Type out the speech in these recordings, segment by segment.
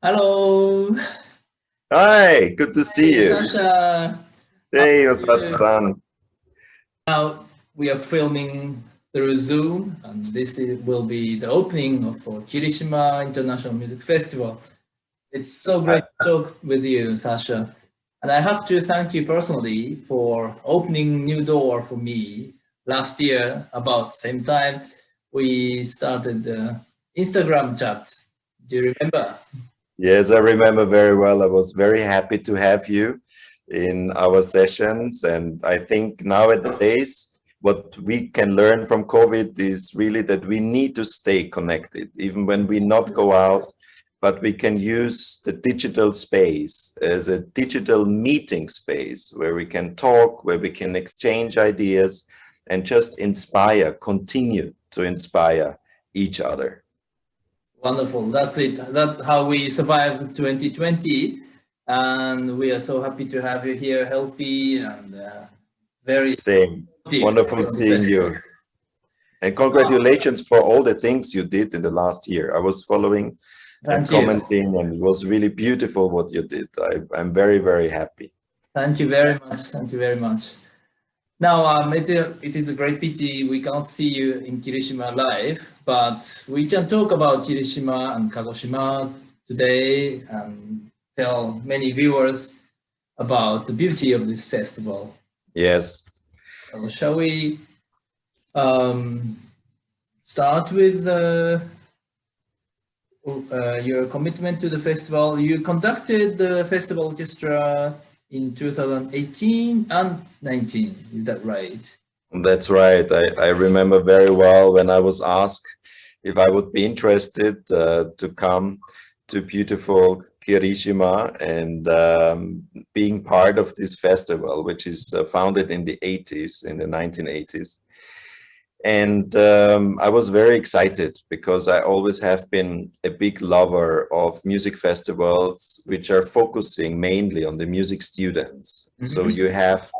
Hello. Hi, good to see Hey, you. Sasha. How Hey, are you? Osato-san. Now we are filming through Zoom, and will be the opening of Kirishima International Music Festival. It's so great to talk with you, Sasha. And I have to thank you personally for opening new door for me. Last year, about same time, we started the Instagram chat. Do you remember? Yes, I remember very well. I was very happy to have you in our sessions. And I think nowadays, what we can learn from COVID is really that we need to stay connected, even when we not go out, but we can use the digital space as a digital meeting space where we can talk, where we can exchange ideas and just inspire, continue to inspire each other. Wonderful. That's it. That's how we survived 2020. And we are so happy to have you here, healthy and very Same. Wonderful seeing you. And congratulations for all the things you did in the last year. I was following and commenting, and it was really beautiful what you did. I'm very, very happy. Thank you very much. Thank you very much. Now, it is a great pity we can't see you in Kirishima live, but we can talk about Kirishima and Kagoshima today and tell many viewers about the beauty of this festival. Yes. So shall we start with your commitment to the festival? You conducted the festival orchestra in 2018 and 19, is that right? That's right. I remember very well when I was asked if I would be interested to come to beautiful Kirishima and being part of this festival, which is founded in the 80s, in the 1980s. And I was very excited because I always have been a big lover of music festivals, which are focusing mainly on the music students. Mm-hmm. So you have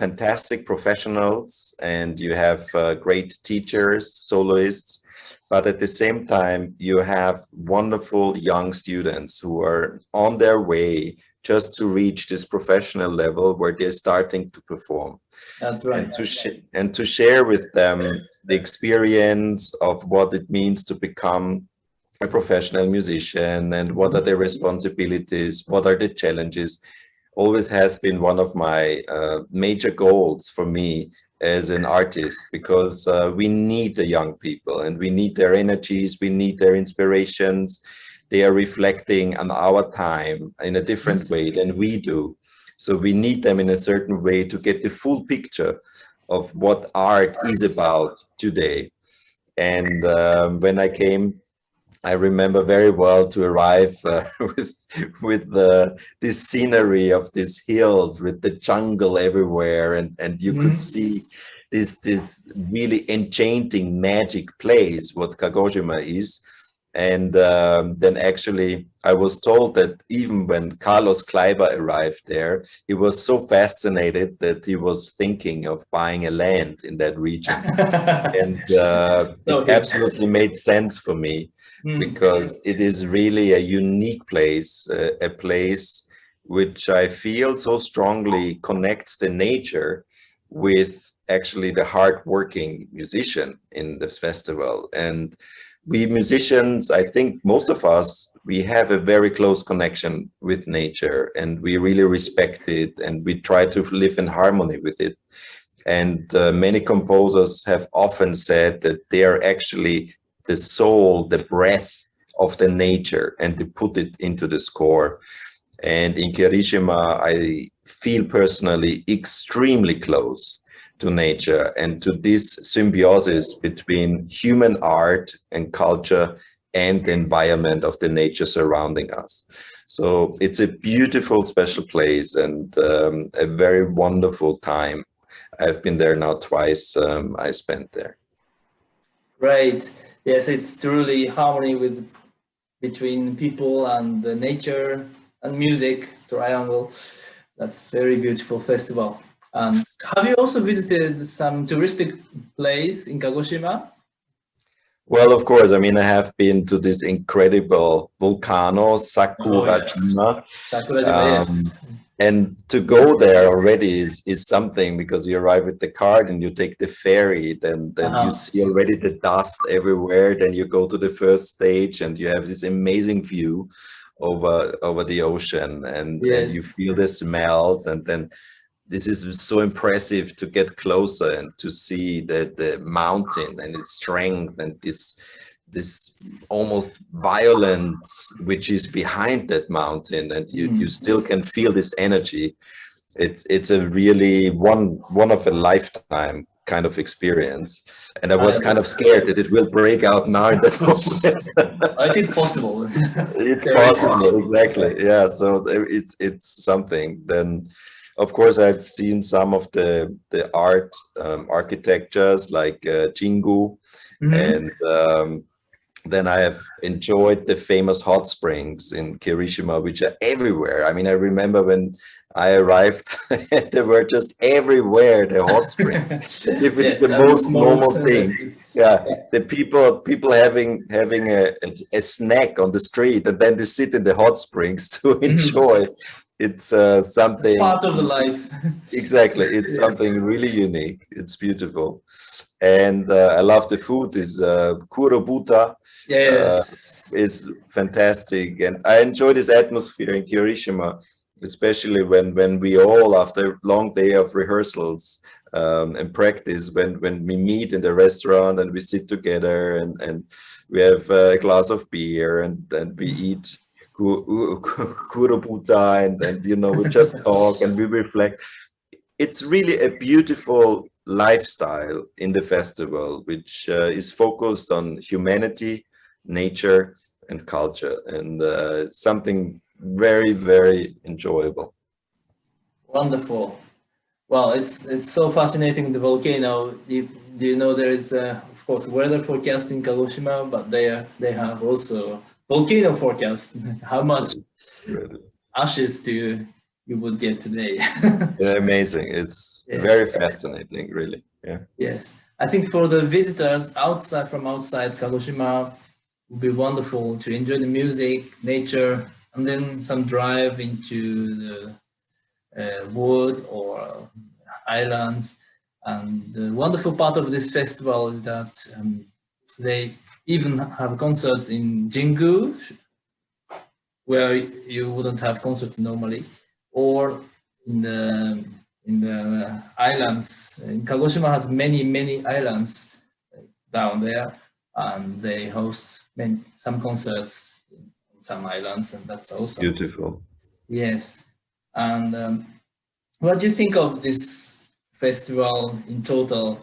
fantastic professionals and you have great teachers, soloists, but at the same time, you have wonderful young students who are on their way just to reach this professional level where they're starting to perform. That's right. And to share with them the experience of what it means to become a professional musician and what are the responsibilities, what are the challenges, always has been one of my major goals for me as an artist, because we need the young people and we need their energies, we need their inspirations. They are reflecting on our time in a different way than we do. So we need them in a certain way to get the full picture of what art is about today. And when I came, I remember very well to arrive with this scenery of these hills, with the jungle everywhere, and you could see this really enchanting magic place, what Kagoshima is. And then actually I was told that even when Carlos Kleiber arrived there, he was so fascinated that he was thinking of buying a land in that region. And it absolutely made sense for me, because it is really a unique place, a place which I feel so strongly connects the nature with actually the hardworking musician in this festival. And we musicians, I think most of us, we have a very close connection with nature and we really respect it and we try to live in harmony with it. And many composers have often said that they are actually the soul, the breath of the nature, and they put it into the score. And in Kirishima, I feel personally extremely close to nature and to this symbiosis between human art and culture and the environment of the nature surrounding us. So it's a beautiful, special place and a very wonderful time. I've been there now twice. I spent there. Right. Yes, it's truly harmony between people and the nature and music triangle. That's very beautiful festival. Have you also visited some touristic place in Kagoshima? Well, of course. I mean, I have been to this incredible volcano, Oh, Sakurajima. Sakurajima, yes. And to go there already is something, because you arrive with the cart and you take the ferry, then you see already the dust everywhere. Then you go to the first stage and you have this amazing view over the ocean, and you feel the smells, and then this is so impressive to get closer and to see the mountain and its strength, and this almost violence which is behind that mountain, and you still can feel this energy. It's a really one of a lifetime kind of experience, and I was kind of scared that it will break out now in that moment. It is possible. It's possible, exactly. Yeah, so it's something. Then of course I've seen some of the art architectures like Jingu, and then I have enjoyed the famous hot springs in Kirishima, which are everywhere. I mean, I remember when I arrived, they were just everywhere, the hot spring. As if it's the most normal thing. Yeah, the people having a snack on the street, and then they sit in the hot springs to enjoy. It's something part of the life. Exactly, it's something really unique. It's beautiful. And I love the food. Is kurobuta. Yes, is fantastic, and I enjoy this atmosphere in Kirishima, especially when we all, after a long day of rehearsals and practice, when we meet in the restaurant and we sit together and we have a glass of beer, and we eat kurobuta, and we just talk and we reflect. It's really a beautiful lifestyle in the festival, which is focused on humanity, nature, and culture, and something very, very enjoyable. Wonderful. Well, it's so fascinating, the volcano. Do you know there is of course weather forecast in Kagoshima, but they have also volcano forecast. How much ashes you would get today? Amazing. It's very fascinating, really. Yeah. Yes, I think for the visitors from outside Kagoshima, it would be wonderful to enjoy the music, nature, and then some drive into the wood or islands. And the wonderful part of this festival is that they even have concerts in Jingu, where you wouldn't have concerts normally, or in the islands. In Kagoshima has many islands down there, and they host some concerts in some islands, and that's awesome. Beautiful. Yes. And what do you think of this festival in total?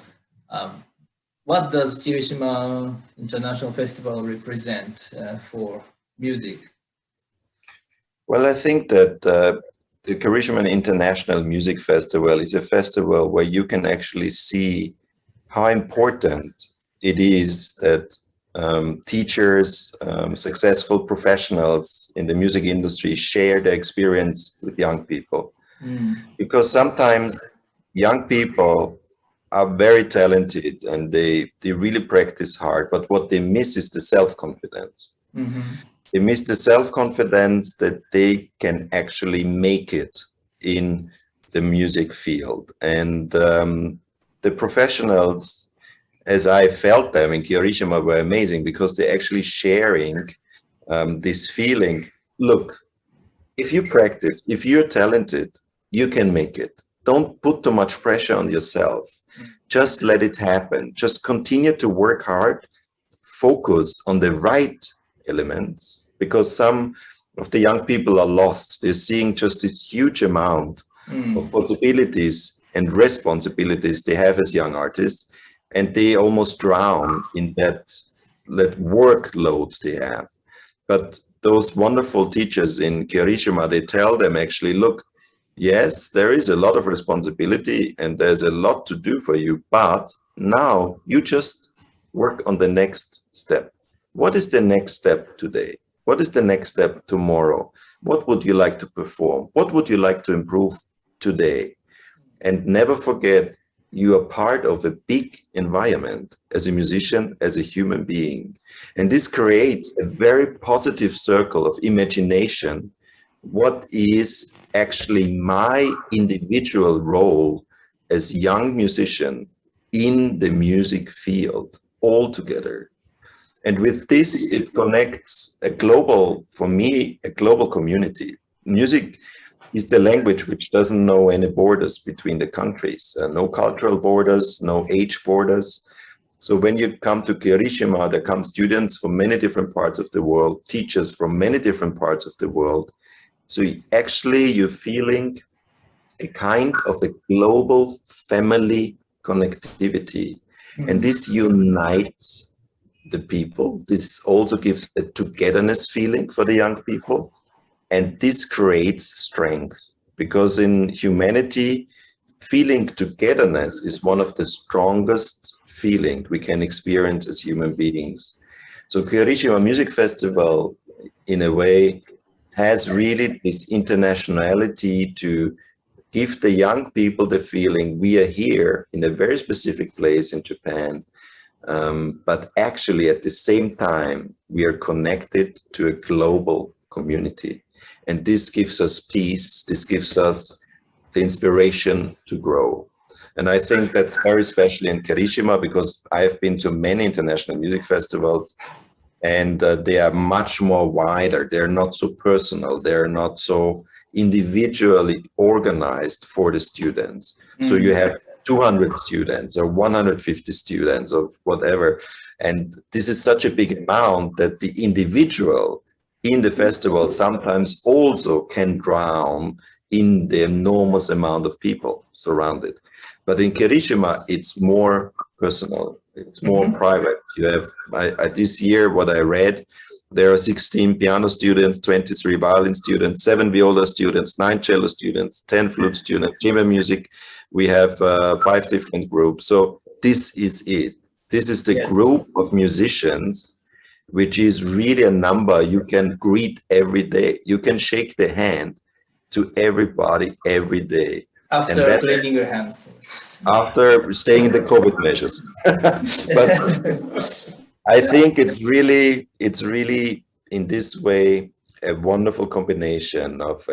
What does Kirishima International Festival represent for music? Well, I think that the Kirishima International Music Festival is a festival where you can actually see how important it is that teachers, successful professionals in the music industry share their experience with young people. Because sometimes young people are very talented and they really practice hard, but what they miss is the self-confidence. They miss the self-confidence that they can actually make it in the music field. And the professionals, as I felt them in Kirishima, were amazing, because they're actually sharing this feeling. Look, if you practice, if you're talented, you can make it. Don't put too much pressure on yourself. Just let it happen. Just continue to work hard. Focus on the right elements, because some of the young people are lost. They're seeing just this huge amount of possibilities and responsibilities they have as young artists, and they almost drown in that workload they have. But those wonderful teachers in Kirishima, they tell them actually, look, yes, there is a lot of responsibility and there's a lot to do for you, but now you just work on the next step. What is the next step today? What is the next step tomorrow? What would you like to perform? What would you like to improve today? And never forget, you are part of a big environment as a musician, as a human being. And this creates a very positive circle of imagination. What is actually my individual role as young musician in the music field altogether? And with this, it connects a global, for me, a global community. Music is the language which doesn't know any borders between the countries, no cultural borders, no age borders. So when you come to Kirishima, there come students from many different parts of the world, teachers from many different parts of the world. So actually you're feeling a kind of a global family connectivity. And this unites the people. This also gives a togetherness feeling for the young people. And this creates strength, because in humanity, feeling togetherness is one of the strongest feelings we can experience as human beings. So Kirishima Music Festival, in a way, has really this internationality to give the young people the feeling we are here in a very specific place in Japan, but actually at the same time, we are connected to a global community. And this gives us peace, this gives us the inspiration to grow. And I think that's very special in Kirishima, because I've been to many international music festivals, and they are much more wider. They're not so personal. They're not so individually organized for the students. So you have 200 students or 150 students or whatever. And this is such a big amount that the individual in the festival sometimes also can drown in the enormous amount of people surrounded. But in Kirishima, it's more personal, it's more private. You have, this year, what I read, there are 16 piano students, 23 violin students, 7 viola students, 9 cello students, 10 flute students, chamber music. We have 5 different groups. So this is it. This is the group of musicians, which is really a number you can greet every day. You can shake the hand to everybody every day. After cleaning your hands. After staying in the COVID measures. But I think it's really in this way a wonderful combination of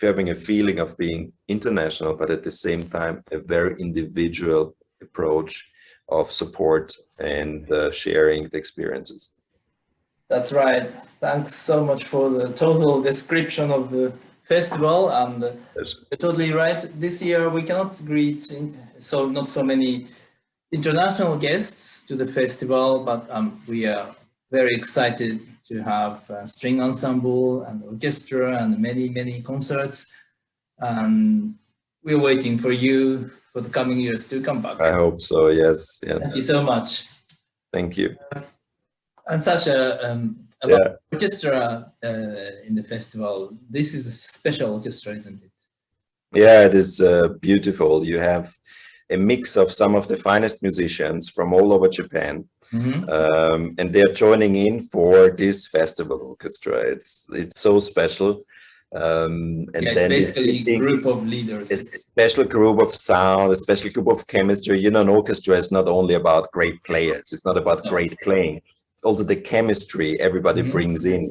having a feeling of being international, but at the same time a very individual approach of support and sharing the experiences. That's right. Thanks so much for the total description of the festival, and you're totally right. This year we cannot greet not so many international guests to the festival, but we are very excited to have a string ensemble and orchestra and many concerts. And we're waiting for you for the coming years to come back. I hope so. Yes. Thank you so much. Thank you. And Sasha, about orchestra in the festival, this is a special orchestra, isn't it? Yeah, it is beautiful. You have a mix of some of the finest musicians from all over Japan, and they're joining in for this festival orchestra. It's so special. And it's then basically a group of leaders. A special group of sound, a special group of chemistry. You know, an orchestra is not only about great players. It's not about great playing. Also the chemistry everybody brings in.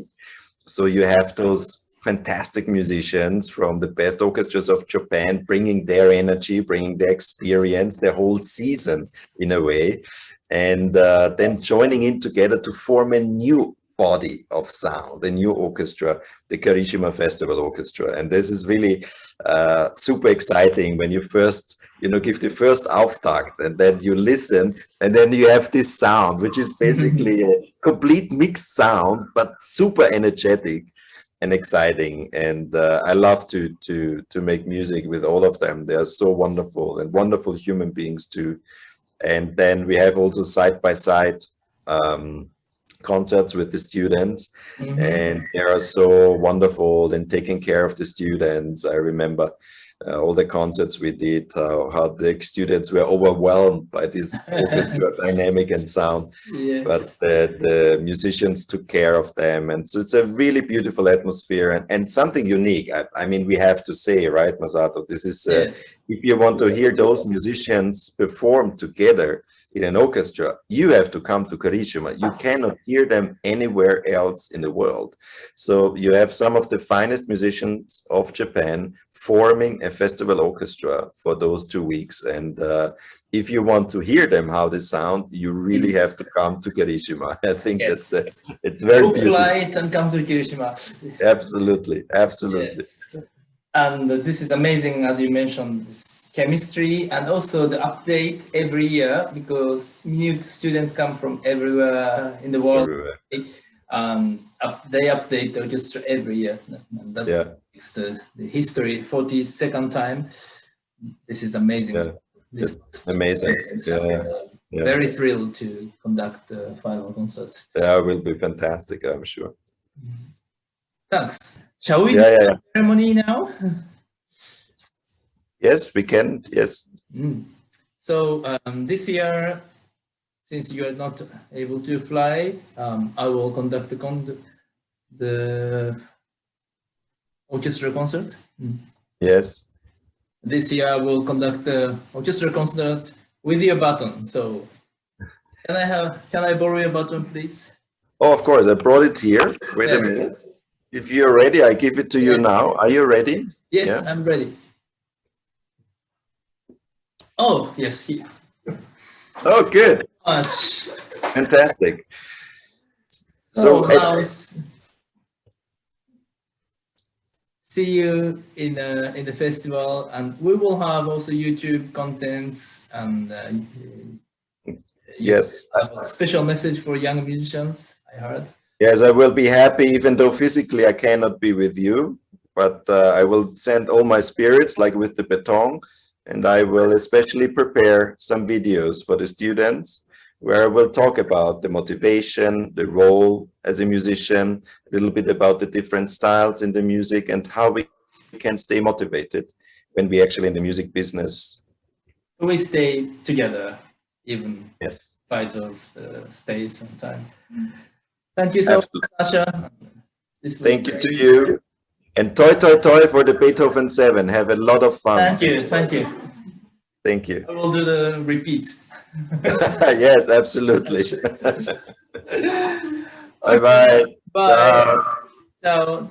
So you have those fantastic musicians from the best orchestras of Japan bringing their energy, bringing their experience, their whole season in a way, and then joining in together to form a new body of sound, a new orchestra, the Kirishima Festival Orchestra. And this is really super exciting when you first, give the first Auftakt, and then you listen, and then you have this sound, which is basically a complete mixed sound, but super energetic and exciting. And I love to make music with all of them. They are so wonderful and wonderful human beings too. And then we have also side-by-side concerts with the students, and they are so wonderful and taking care of the students. I remember all the concerts we did, how the students were overwhelmed by this orchestra dynamic and sound, but the musicians took care of them. And so it's a really beautiful atmosphere and something unique. I mean, we have to say, right, Masato, this is if you want to hear those musicians perform together in an orchestra, you have to come to Kirishima. You cannot hear them anywhere else in the world. So you have some of the finest musicians of Japan forming a festival orchestra for those 2 weeks. And if you want to hear them, how they sound, you really have to come to Kirishima. I think Yes. that's it's very Book beautiful. flight and come to Kirishima. Absolutely, absolutely. Yes. And this is amazing, as you mentioned, this chemistry and also the update every year, because new students come from everywhere in the world. Everywhere. They update the orchestra every year. And that's Yeah. it's the history, 42nd time. This is amazing. Yeah. This Amazing. Yeah. Yeah. Very thrilled to conduct the final concert. Yeah, it will be fantastic, I'm sure. Thanks. Shall we Yeah, do yeah, the yeah. ceremony now? Yes, we can. Yes. So this year, since you are not able to fly, I will conduct the orchestra concert. Yes. This year I will conduct the orchestra concert with your baton. So can I borrow your baton, please? Oh, of course. I brought it here. Wait a Yeah. minute. If you're ready, I give it to you now. Are you ready? Yes, Yeah. I'm ready. Oh, yes. Oh, good. Much. Fantastic. So So, now see you in the festival, and we will have also YouTube contents and yes. have a special message for young musicians, I heard. Yes, I will be happy, even though physically I cannot be with you, but I will send all my spirits, like with the baton, and I will especially prepare some videos for the students where I will talk about the motivation, the role as a musician, a little bit about the different styles in the music and how we can stay motivated when we actually in the music business. We stay together, even Yes. spite of space and time. Thank you so much, Sasha. This was Thank you to great. you. And toi toi toi for the Beethoven 7. Have a lot of fun. Thank you. Thank you. Thank you. I will do the repeats. Yes, absolutely. Bye-bye. Bye. Ciao.